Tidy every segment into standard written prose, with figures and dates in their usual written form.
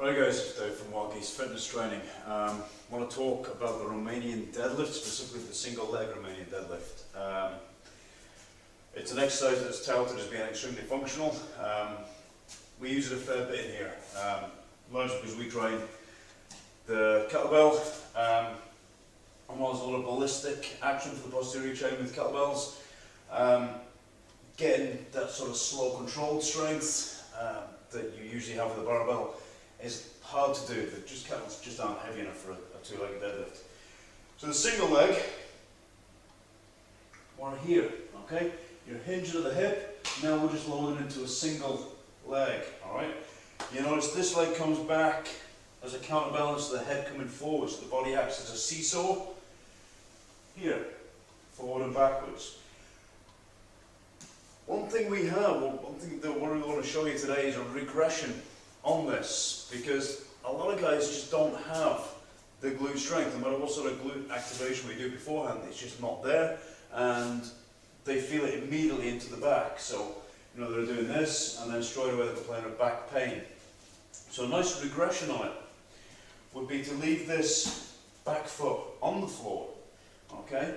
Right guys, it's Dave from Waggy's Fitness Training. I want to talk about the Romanian deadlift, specifically the single leg Romanian deadlift. It's an exercise that's touted as being extremely functional. We use it a fair bit in here, largely because we train the kettlebell, and while there's a lot of ballistic action for the posterior chain with kettlebells, getting that sort of slow controlled strength that you usually have with the barbell is hard to do. The kettlebells just aren't heavy enough for a two-legged deadlift. So the single leg, we're here, okay? You're hinging at the hip, now we're just loading into a single leg, alright? You notice this leg comes back as a counterbalance to the head coming forward, so the body acts as a seesaw. Here, forward and backwards. One thing that we want to show you today is a regression on this, because a lot of guys just don't have the glute strength. No matter what sort of glute activation we do beforehand, it's just not there, and they feel it immediately into the back. So, you know, they're doing this, and then straight away they're complaining of back pain. So a nice regression on it would be to leave this back foot on the floor, okay,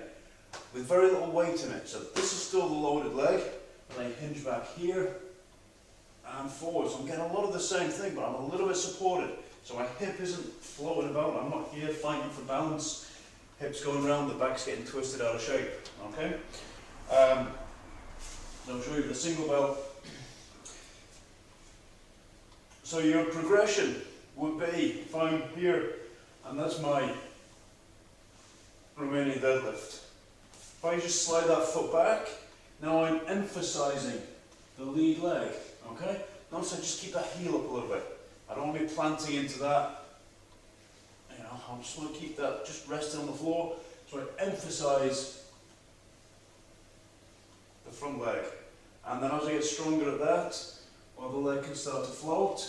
with very little weight in it. So this is still the loaded leg, and I hinge back here and forward. So I'm getting a lot of the same thing, but I'm a little bit supported. So my hip isn't floating about. I'm not here fighting for balance. Hips going around, the back's getting twisted out of shape. Okay? So I'll show you the single bell. So your progression would be, if I'm here, and that's my Romanian deadlift. If I just slide that foot back, now I'm emphasizing the lead leg, okay? Notice I just keep that heel up a little bit. I don't want to be planting into that. You know, I just want to keep that just resting on the floor. So I emphasize the front leg. And then as I get stronger at that, well, the leg can start to float.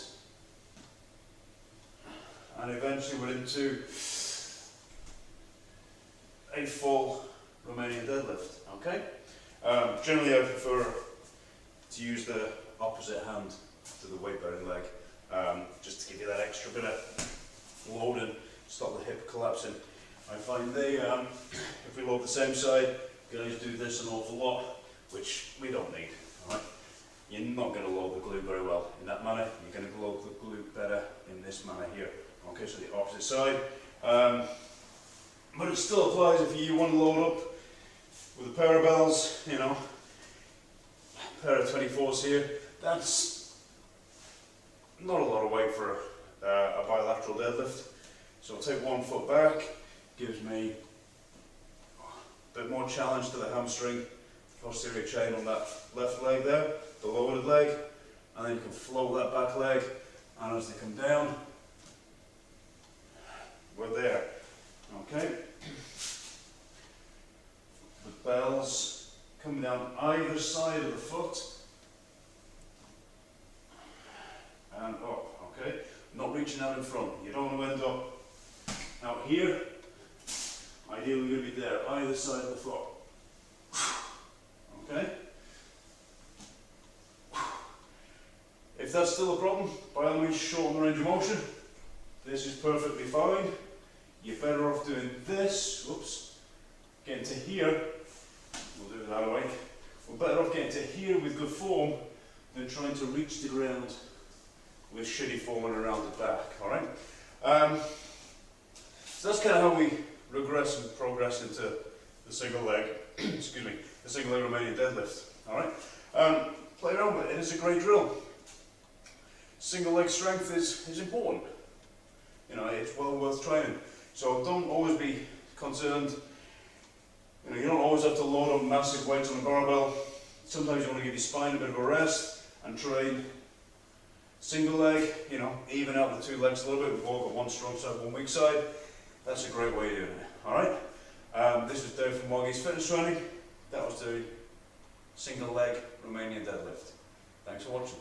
And eventually we're into a full Romanian deadlift, okay? Generally I prefer to use the opposite hand to the weight bearing leg, just to give you that extra bit of loading, stop the hip collapsing. I find if we load the same side, guys do this an awful lot, which we don't need. Right? You're not going to load the glute very well in that manner. You're going to load the glute better in this manner here. Okay, so the opposite side. But it still applies if you want to load up with a pair of bells, you know, a pair of 24s here. That's not a lot of weight for a bilateral deadlift. So I'll take one foot back, gives me a bit more challenge to the hamstring, posterior chain on that left leg there, the loaded leg, and then you can float that back leg, and as they come down, we're there, okay? The bells coming down either side of the foot, and up, okay? Not reaching out in front. You don't want to end up out here. Ideally you're going to be there, either side of the foot. Okay? If that's still a problem, by all means shorten the range of motion. This is perfectly fine. You're better off doing this, whoops, getting to here, we'll do it that way. We're better off getting to here with good form than trying to reach the ground with shitty form and a rounded back, alright? So that's kind of how we regress and progress into the single leg, excuse me, the single leg Romanian deadlift, alright? Play around with it, it is a great drill. Single leg strength is important. You know, it's well worth training. So don't always be concerned. You know, you don't always have to load up massive weights on a barbell. Sometimes you want to give your spine a bit of a rest and train single leg, you know, even out the two legs a little bit. We've all got one strong side, one weak side. That's a great way of doing it. Alright? This is Dave from Waggy's Fitness Training. That was the single leg Romanian deadlift. Thanks for watching.